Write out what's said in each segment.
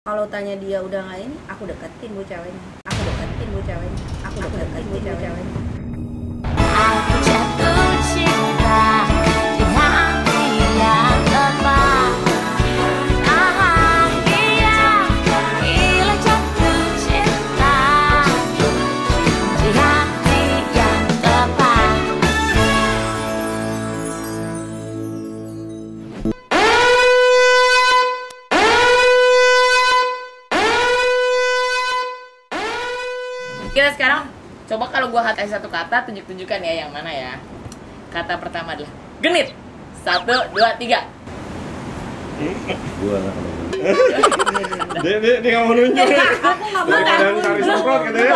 Kalau tanya dia udah nggak ini, aku deketin bu ceweknya. Aku deketin bu ceweknya. Aku deketin bu ceweknya. Aku jatuh cinta di hati yang tepat. Bahagia bila jatuh cinta di hati yang tepat. Kita sekarang coba kalau gua kasih satu kata, tunjuk-tunjukkan ya yang mana ya. Kata pertama adalah genit. 1, 2, 3. Gua lah kalau Dia nggak mau nunjuk. Aku nggak mau. Kadang cari semprot katanya.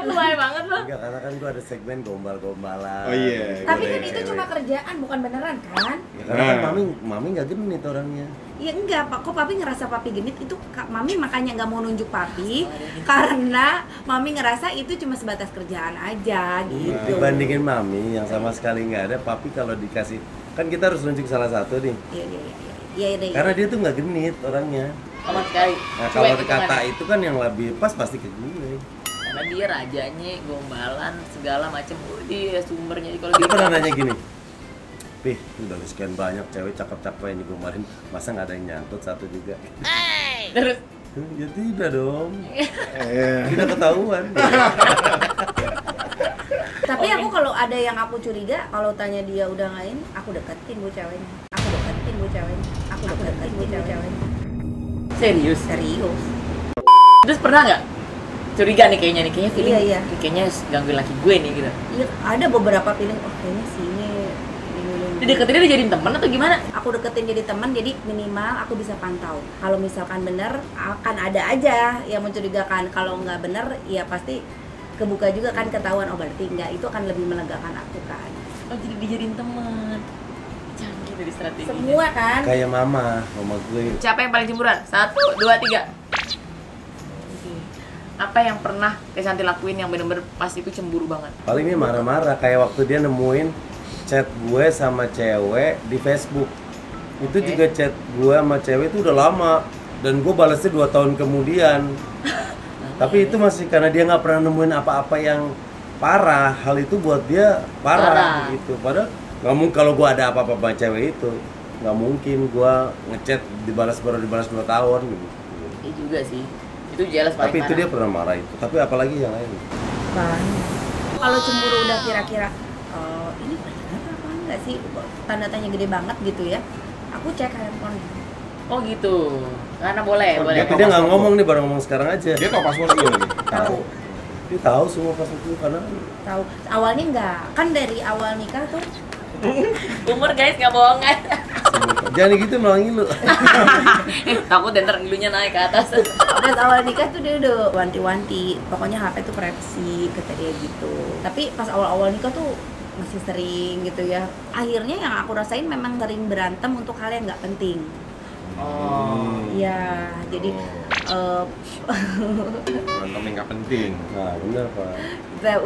Bahaya banget loh. enggak, karena kan gua ada segmen gombal-gombalan. Oh iya. Tapi Gua kan ada itu cewek. cuma kerjaan, bukan beneran kan? Ya, karena kan Nah. mami nggak genit orangnya. Iya enggak, Pak. Kok papi ngerasa papi genit itu mami makanya nggak mau nunjuk papi karena mami ngerasa itu cuma sebatas kerjaan aja gitu. Dibandingin mami yang sama sekali nggak ada, papi kalau dikasih kan kita harus nunjuk salah satu nih. Iya deh. Karena dia tuh nggak genit orangnya. Sama sekali. Nah, Cuek kalau gitu kata kan. itu kan yang lebih pas pasti ke gue. Karena dia rajanya, gombalan, segala macam. Dia sumbernya kalau Dia dia pernah nanya gini, Pih, udah sekian banyak cewek cakep-cakep yang digombalin, masa nggak ada yang nyantut satu juga? terus Ya tidak dong, Iya. tidak ketahuan. Tapi aku kalau ada yang aku curiga, kalau tanya dia udah nggak ini, aku deketin bu ceweknya. Aku deketin bu ceweknya. Aku deketin bu ceweknya. serius. Serius. Terus pernah nggak curiga nih kayaknya feeling. Iya. Ini kayaknya gangguin laki gue nih gitu. Iya, ada beberapa feeling, oh kayaknya sih ini. Dideketinnya dijadiin temen atau gimana? Aku deketin jadi teman, jadi minimal aku bisa pantau. Kalau misalkan bener, akan ada aja yang mencurigakan. Kalau nggak bener, ya pasti kebuka juga kan, ketahuan. Oh berarti nggak, itu akan lebih melegakan aku kan. Oh jadi dijadiin temen. Canggih dari strategi. Semua kan. Kayak mama gue. Siapa yang paling cemburuan? 1, 2, 3. Apa yang pernah Santi lakuin yang bener-bener pas itu cemburu banget? Paling ini marah-marah, kayak waktu dia nemuin chat gue sama cewek di Facebook. Itu Oke. juga chat gue sama cewek itu udah lama, dan gue balasnya 2 tahun kemudian. Tapi itu masih karena dia nggak pernah nemuin apa-apa yang parah. Hal itu buat dia parah. Gitu. Padahal nggak mungkin kalau gue ada apa-apa sama cewek itu, nggak mungkin gue ngechat baru dibalas 2 tahun gitu. Iya juga sih. Itu jelas paling Tapi itu parah. dia pernah marah itu. Tapi apalagi yang lain. Kalau cemburu udah kira-kira, ini bener apa enggak sih? Tanda tanya gede banget gitu ya. Aku cek handphone. Oh gitu. Karena boleh, Oh, boleh. Tapi dia nggak ngomong nih, baru ngomong sekarang aja. Dia tau password lu lagi. Tahu. Dia tahu semua pas itu karena Tahu. Awalnya enggak. Kan dari awal nikah tuh Umur guys, nggak bohong kan? jangan gitu nolongin lu. Takut ntar ngilunya naik ke atas. pas awal nikah tuh dia udah wanti-wanti. Pokoknya HP tuh privacy, kata dia gitu. Tapi pas awal-awal nikah tuh masih sering gitu ya. Akhirnya yang aku rasain memang sering berantem untuk hal yang nggak penting. Oh. Iya, jadi Berantem yang nggak penting. Nah, benar Pak.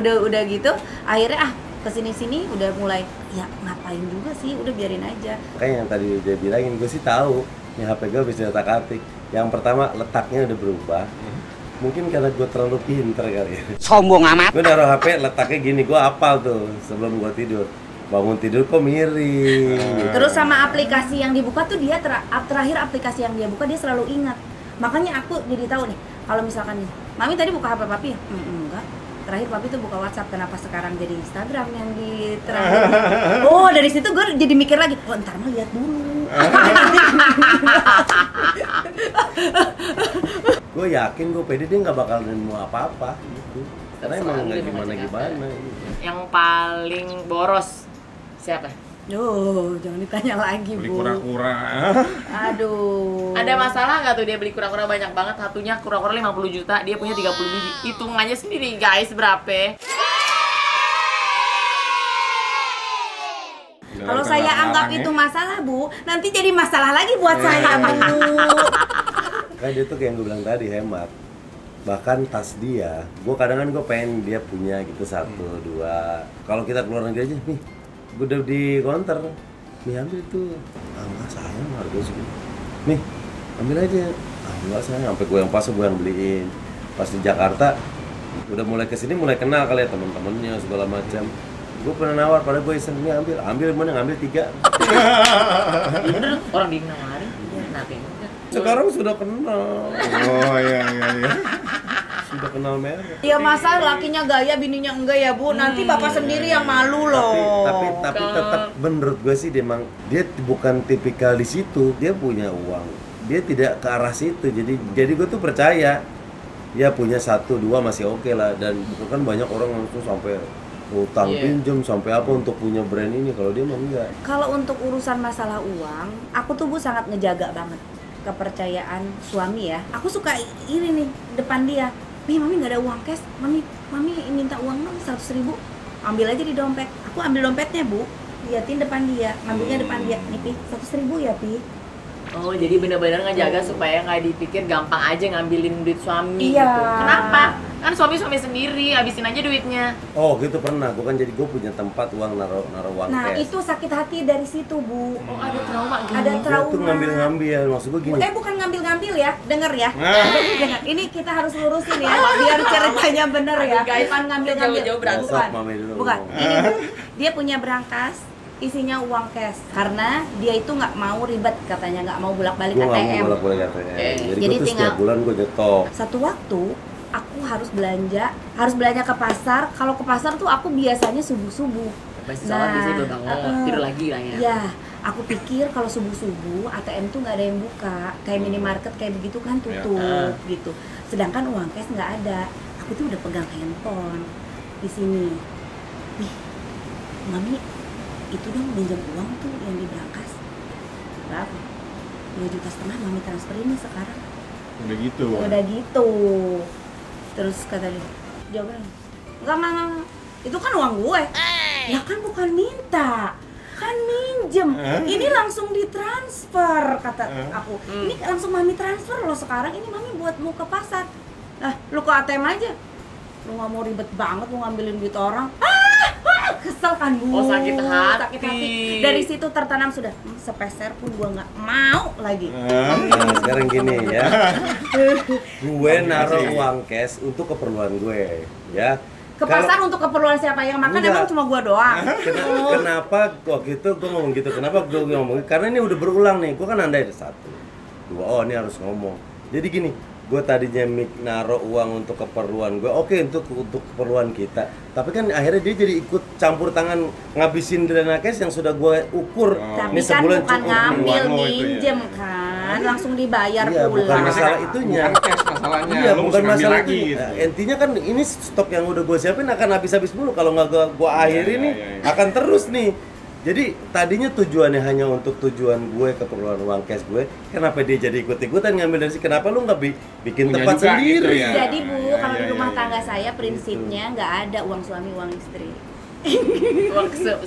udah gitu akhirnya kesini-sini udah mulai ya ngapain juga sih, udah biarin aja. Kayak yang tadi dia bilangin, gue sih tahu nih HP gue bisa otak-atik. Yang pertama letaknya udah berubah. Mungkin karena gue terlalu pinter kali ya. Sombong amat. Gue naruh HP letaknya gini, gue hafal tuh sebelum gue tidur. Bangun tidur kok miring. Terus sama aplikasi yang dibuka tuh dia terakhir aplikasi yang dia buka dia selalu ingat. Makanya aku jadi tahu nih, kalau misalkan nih, Mami tadi buka HP Papi ya? Enggak. Terakhir Papi tuh buka WhatsApp, kenapa sekarang jadi Instagram yang di terakhir? Oh, dari situ gue jadi mikir lagi, oh ntar mah lihat dulu. Gue yakin, gue pede dia nggak bakal nemu apa-apa gitu. Karena emang nggak gimana-gimana. Yang paling boros siapa? Duh, jangan ditanya lagi, Beli Bu. kura-kura. Aduh. Ada masalah nggak tuh dia beli kura-kura banyak banget? Satunya kura-kura 50 juta, dia punya 30 biji. Hitungannya sendiri guys, berapa? Kalau saya anggap itu masalah, Bu, nanti jadi masalah lagi buat saya, Bu. Kan dia tuh kayak yang gue bilang tadi, hemat. Bahkan tas dia, gue kadang gue pengen dia punya gitu 1, 2. Kalau kita keluar negeri aja, nih, gue udah di counter, nih ambil tuh. Ah, nggak sayang harga segitu. Nih, ambil aja. Enggak sayang, sampai gue yang pas gue yang beliin. Pas di Jakarta udah mulai kesini mulai kenal kali ya teman-temannya segala macam. Gue pernah nawar, pada gue iseng nih ambil mana ngambil 3. Bener orang dinawarin. Kenapa enggak? Sekarang sudah kenal. Oh iya. Sudah kenal merek. Ya masa lakinya gaya, bininya enggak ya Bu? Nanti bapak sendiri yang malu loh. Tapi tetap menurut gue sih dia bukan tipikal di situ. Dia punya uang. Dia tidak ke arah situ. Jadi gue tuh percaya dia punya 1, 2 masih oke lah, dan bukan banyak orang langsung sampai utang pinjam sampai apa untuk punya brand ini. Kalau dia mah enggak. Kalau untuk urusan masalah uang, aku tuh Bu sangat ngejaga banget kepercayaan suami ya. Aku suka ini nih depan dia. Nih mami nggak ada uang cash, mami minta uang dong 100.000, ambil aja di dompet. Aku ambil dompetnya Bu, liatin depan dia, ngambilnya depan dia. Nih Pi, 100.000 ya Pi. Oh, jadi benar-benar ngejaga supaya nggak dipikir gampang aja ngambilin duit suami. Iya. Gitu. Kenapa? Kan suami sendiri, habisin aja duitnya. Oh gitu pernah. Gue kan jadi gue punya tempat uang naruh uang Nah cash. itu sakit hati dari situ Bu. Oh, ada trauma gitu. Ada Dia trauma. tuh ngambil-ngambil, maksud gue gini. Bukan ngambil-ngambil ya, denger ya. Dengar. Ini kita harus lurusin ya, biar ceritanya bener ya. Aduh, guys, Bukan ngambil-ngambil. jauh-jauh berantem. Bukan. Mami dulu Bukan. ngomong. Ini Bu, dia punya berangkas isinya uang cash karena dia itu nggak mau ribet, katanya nggak mau bolak-balik Gue nggak mau ATM. bolak-balik ATM. Jadi Jadi gue tuh tinggal- setiap bulan gue nyetok. Satu waktu aku harus belanja ke pasar. Kalau ke pasar tuh aku biasanya subuh-subuh. Pas sholat biasanya gue bangun, tidur lagi lah ya. Ya, aku pikir kalau subuh-subuh ATM tuh nggak ada yang buka, kayak minimarket kayak begitu kan tutup gitu. Sedangkan uang cash nggak ada. Aku tuh udah pegang handphone di sini. Nih, mami, itu dong pinjam uang tuh yang di berangkas. Berapa? 2,5 juta mami transfer ini sekarang. Udah gitu. Udah gitu. Terus kata dia bilang, enggak, itu kan uang gue. Ya kan bukan minta, kan minjem. Ini langsung ditransfer, kata aku. Ini langsung mami transfer loh sekarang. Ini mami buat mau ke pasar. Nah, lu ke ATM aja. Lu nggak mau ribet banget lu ngambilin duit orang. Kesel kan Bu. Oh, sakit hati. Sakit hati. Dari situ tertanam sudah, sepeser pun gua nggak mau lagi. Nah, sekarang gini ya. Gue naruh uang cash untuk keperluan gue, ya. Ke pasar untuk keperluan siapa yang makan? Enggak. Emang cuma gua doang. Kenapa waktu itu gue ngomong gitu? Kenapa gue ngomong? Karena ini udah berulang nih. Gue kan andai 1, 2. Oh, ini harus ngomong. Jadi gini, gue tadinya naruh uang untuk keperluan gue, oke, untuk keperluan kita. Tapi kan akhirnya dia jadi ikut campur tangan ngabisin dana cash yang sudah gue ukur. Tapi Ini kan sebulan bukan cukup. ngambil, Uang lo itu ya. minjem kan, langsung dibayar Iya, bukan pulang. masalah itunya. Bukan cash masalahnya. Iya, Lo bukan mesti ngambil masalah lagi itu. gitu. Intinya kan ini stok yang udah gue siapin akan habis-habis mulu kalau nggak gue akhiri nih, iya. akan terus nih. Jadi tadinya tujuannya hanya untuk tujuan gue, keperluan uang cash gue. Kenapa dia jadi ikut-ikutan ngambil dari sini? Kenapa lu nggak bikin Punya tempat juga sendiri? gitu ya. Jadi Bu, Iya, kalau iya, di rumah iya, tangga iya. saya prinsipnya nggak ada uang suami, uang istri.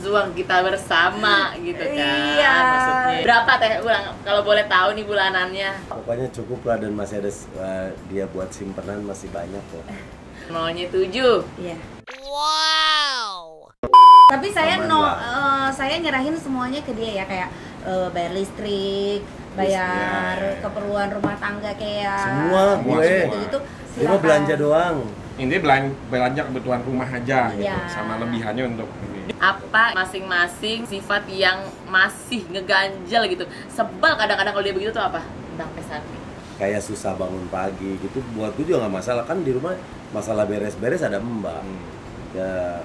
Uang kita bersama gitu kan. Iya. Maksudnya. Berapa teh ulang kalau boleh tahu nih bulanannya? Pokoknya cukup lah, dan masih ada dia buat simpenan masih banyak kok. 0-7. Iya. Tapi saya Aman saya nyerahin semuanya ke dia ya, kayak bayar listrik, bayar keperluan rumah tangga kayak Semua gue. gitu-gitu. Dia mah belanja doang. Intinya belanja kebutuhan rumah aja gitu, Iya. sama lebihannya untuk ini. Apa masing-masing sifat yang masih ngeganjel gitu? Sebel kadang-kadang kalau dia begitu tuh apa? Tentang Pesanti. Kayak susah bangun pagi gitu. Buat gue juga nggak masalah, kan di rumah masalah beres-beres ada mbak. Ya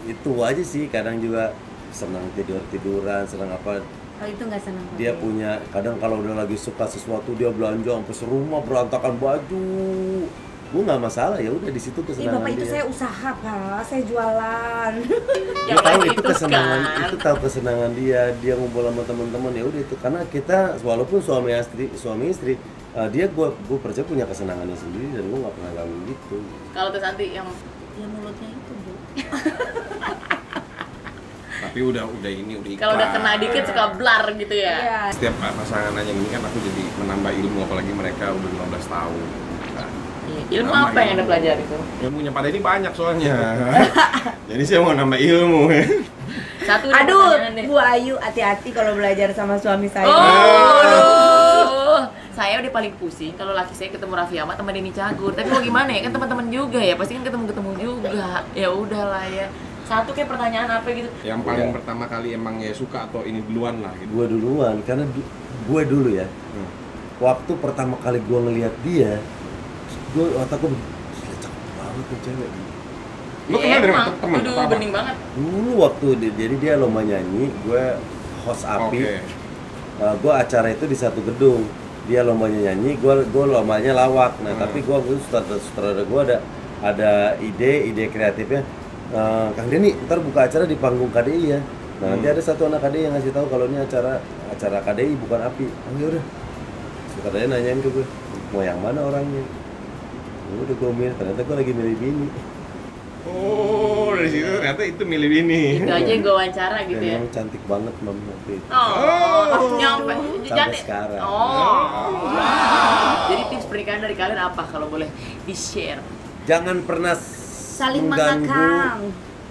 itu aja sih. Kadang juga senang tiduran, senang apa. Kalau itu nggak senang. Dia punya, kadang kalau udah lagi suka sesuatu dia belanja sampai serumah berantakan baju. Gue nggak masalah, ya udah di situ Ih, kesenangan Bapak itu dia. saya usaha Pak, saya jualan. Dia Yang tahu lain itu itu kesenangan, kan. itu tahu kesenangan dia ngumpul sama teman-teman, ya udah itu. Karena kita walaupun suami istri, dia gue percaya punya kesenangannya sendiri, dan gue nggak pernah ganggu gitu. Kalau Pesanti yang Ya mulutnya itu Bu. Tapi udah ikhlas. kalau udah kena dikit suka blar gitu ya. Iya. Setiap pasangan nanya gini kan aku jadi menambah ilmu, apalagi mereka udah 15 tahun. Nah, Ilmu Nambah apa yang Anda ilmu. pelajari tuh? ilmunya pada ini banyak soalnya. Jadi saya mau nambah ilmu. Satu deh Aduh, pertanyaan deh. Bu Ayu, hati-hati kalau belajar sama suami saya. Oh, saya udah paling pusing kalau laki saya ketemu Raffi Ahmad sama Denny Cagur. Tapi mau gimana ya, kan teman-teman juga ya, pasti kan ketemu juga. Ya udahlah ya. Satu kayak pertanyaan apa gitu. Yang paling pertama kali emang ya suka atau ini duluan lah gitu. Gue duluan, karena gue dulu ya. Waktu pertama kali gue ngeliat dia, gue otak gue gila, cakep banget tuh cewek. Lu kenal dari emang. temen Aduh, atau apa? bening banget. Dulu waktu jadi dia lomba nyanyi, gue host api. Oke. Gue acara itu di satu gedung. Dia lombanya nyanyi, gue lombanya lawak. Nah tapi gue sutradara gue ada ide kreatifnya. Kang Denny, ntar buka acara di panggung KDI ya. Nah nanti ada satu anak KDI yang ngasih tahu kalau ini acara KDI bukan api. Oh yaudah. Sutradaranya nanyain ke gue, mau yang mana orangnya? Udah gue milih, ternyata gue lagi milih bini. Oh, dari situ ternyata itu milih bini. Itu aja gue wawancara gitu Dan ya. emang cantik banget mami waktu itu. Nyampe. Sampai sekarang. Jadi tips pernikahan dari kalian apa kalau boleh di-share? Jangan pernah Saling mengganggu mengekang.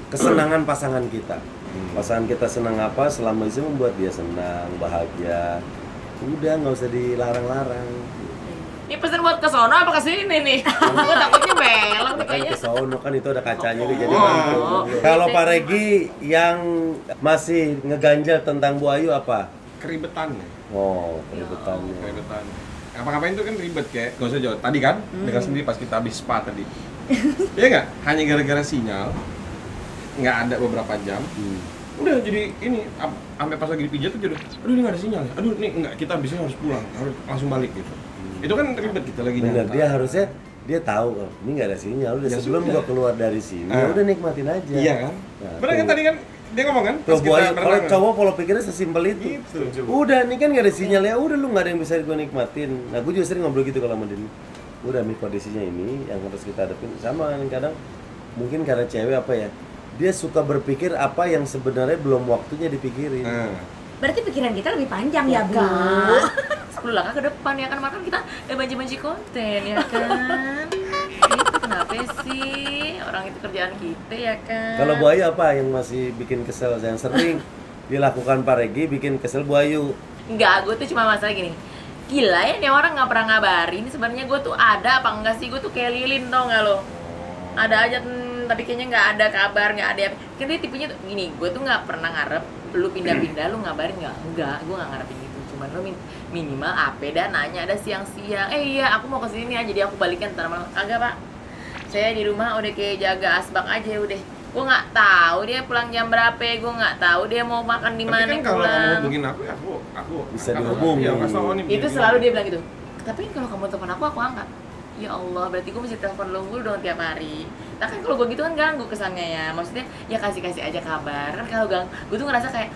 kesenangan pasangan kita. Pasangan kita senang apa, selama itu membuat dia senang, bahagia. Udah, nggak usah dilarang-larang. Ini pesan buat ke sono apa ke sini nih? Gue takutnya belok nih Kan kayaknya. ke sono kan itu ada kacanya nih, jadi Oh. langsung. Kalau Pak Regi yang masih ngeganjel tentang Bu Ayu apa? Keribetan ya. Oh, keribetannya. Keribetan. Apa-ngapain itu kan ribet kayak, gak usah jauh. Tadi kan, dengar sendiri pas kita habis spa tadi. Iya nggak? Hanya gara-gara sinyal, nggak ada beberapa jam. Udah jadi ini, sampai pas lagi dipijat tuh udah, aduh ini nggak ada sinyal ya. Aduh ini nggak, kita habisnya harus pulang, harus langsung balik gitu. Itu kan ribet kita lagi Bener, nyantai. dia harusnya dia tahu oh, ini nggak ada sinyal. Udah Ya sebelum sudah. gua keluar dari sini, Ah. udah nikmatin aja. Iya kan? Nah, Bener kan tuh. tadi kan dia ngomong kan? Tuh, Pas Bu Ayu, kita kalau berenang. cowok pola pikirnya sesimpel itu. Gitu. Udah, nih kan gak ada sinyal ya, udah lu gak ada yang bisa gue nikmatin. Nah, gue juga sering ngobrol gitu kalau sama Denny. Udah, nih kondisinya ini yang harus kita hadapin. Sama kadang mungkin karena cewek apa ya, dia suka berpikir apa yang sebenarnya belum waktunya dipikirin. Nah, Berarti pikiran kita lebih panjang ya, Bu. Kan 10 langkah ke depan ya kan, makan kita banji-banji konten ya kan. Itu kenapa sih orang itu kerjaan kita ya kan. Kalau Bu Ayu apa yang masih bikin kesel, yang sering dilakukan Pak Regi bikin kesel Bu Ayu? Enggak, gue tuh cuma masalah gini. Gila ya nih orang nggak pernah ngabarin sebenarnya gue tuh ada apa enggak sih. Gue tuh kayak lilin tau nggak lo. Ada aja tapi kayaknya nggak ada kabar, nggak ada apa. Kan dia tipenya tuh gini, gue tuh nggak pernah ngarep lu pindah-pindah lu ngabarin nggak. Enggak, gue nggak ngarepin gitu. Cuman lu minimal apa dan nanya ada siang-siang, iya aku mau kesini aja, jadi aku balikan ntar malam. Kagak pak, saya di rumah udah kayak jaga asbak aja udah. Gue nggak tahu dia pulang jam berapa, gue nggak tahu dia mau makan di tapi mana kan kalau kamu pulang. hubungin aku Bisa angkat. dihubungin. Iya, kasih tahu nih, Itu begini. selalu dia bilang gitu. Tapi kalau kamu telepon aku angkat. Ya Allah, berarti gue mesti telepon lo dong tiap hari. Nah kan kalau gue gitu kan ganggu kesannya ya. Maksudnya ya kasih-kasih aja kabar. Kan kalau gue tuh ngerasa kayak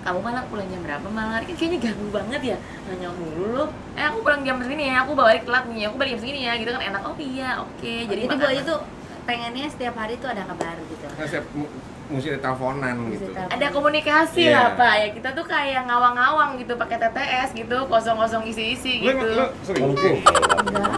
kamu malah pulang jam berapa malah kan kayaknya ganggu banget ya. Nanya mulu lo. Aku pulang jam segini ya. Aku balik telat nih. Aku balik jam segini ya. Gitu kan enak. Oh iya, oke. Jadi Bu Ayu tuh pengennya setiap hari tuh ada kabar gitu. Nah, saya mesti ada teleponan Mesti gitu. telepon. ada komunikasi Iya. lah Pak ya. Kita tuh kayak ngawang-ngawang gitu pakai TTS gitu, kosong-kosong isi-isi Lu gitu. sering? Kalau gue,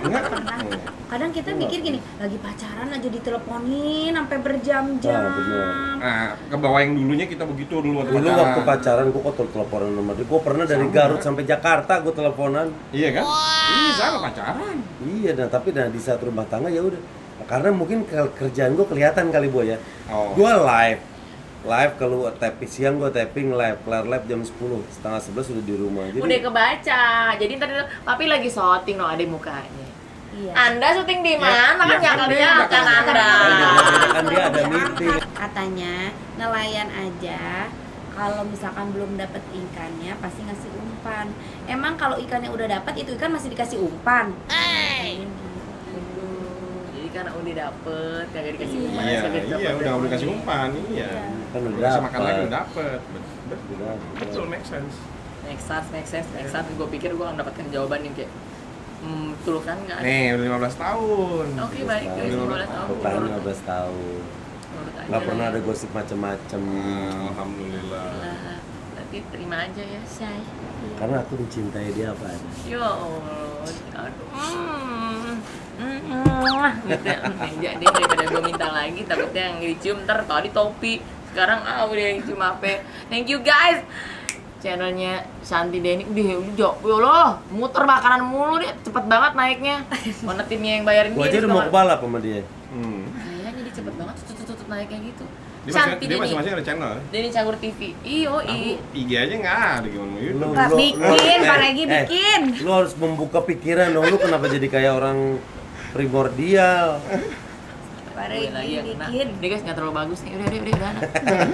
Enggak pernah. Kadang kita mikir gini, lagi pacaran aja diteleponin sampai berjam-jam. Nah, bener. Nah, ke bawah yang dulunya kita begitu dulu waktu dulu pacaran. waktu pacaran gue kok teleponan sama dia. Gue pernah dari Sama. Garut sampai Jakarta gue teleponan. Iya kan? Iya, sama pacaran. Iya, nah tapi di saat rumah tangga ya udah. Karena mungkin kerjaan gue kelihatan kali Bu ya. Oh. Gue live kalau tapping siang gue tapping live, kelar live jam 10, setengah 11 sudah di rumah. Jadi Udah kebaca. Jadi ntar papi lagi syuting no ada mukanya. Iya. Anda syuting di mana? ya Kan kan nyakal dia akan bakal- Anda. kan dia ada meeting. Katanya nelayan aja kalau misalkan belum dapat ikannya pasti ngasih umpan. Emang kalau ikannya udah dapat itu ikan masih dikasih umpan? Jadi karena udah dapet, kagak dikasih umpan. Iya, kagak dapet. iya udah kasih umpan, iya. Kan udah Udah makan lagi dapat. udah dapet. Udah. Betul, make sense. Next sense. Gue pikir gue akan mendapatkan jawaban yang kayak betul kan nggak ada. Nih, udah 15 tahun. Oke baik, guys, 15 tahun. Bertahan 15 tahun. Menurut aja. Nggak pernah ada gosip macem-macem. Alhamdulillah. Lah, berarti terima aja ya, say. Karena aku mencintai dia apa ada. Ya Allah, aduh. Gitu ya. Jadi daripada gue minta lagi, takutnya yang dicium ntar tadi topi. Sekarang udah yang cium apa. Thank you guys. channelnya Shanti Denny. Udah ya Allah, muter makanan mulu dia, cepet banget naiknya. Mana timnya yang bayarin Gua aja udah mau kebalap sama dia. Kayaknya jadi cepet banget tutut naiknya gitu. Dia masing-masing ada channel. Denny Cagur TV. Iyo. IG aja nggak ada gimana mau YouTube. Nggak bikin, Pak Regi bikin. Lu harus membuka pikiran dong, lu kenapa jadi kayak orang primordial? Pak Lagi Regi yang kena. bikin. Dia guys nggak terlalu bagus nih. Udah.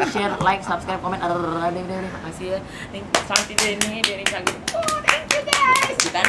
Share, like, subscribe, komen. Udah. Makasih ya. Nih Shanti Denny Cagur. Oh, thank you guys. Bukan.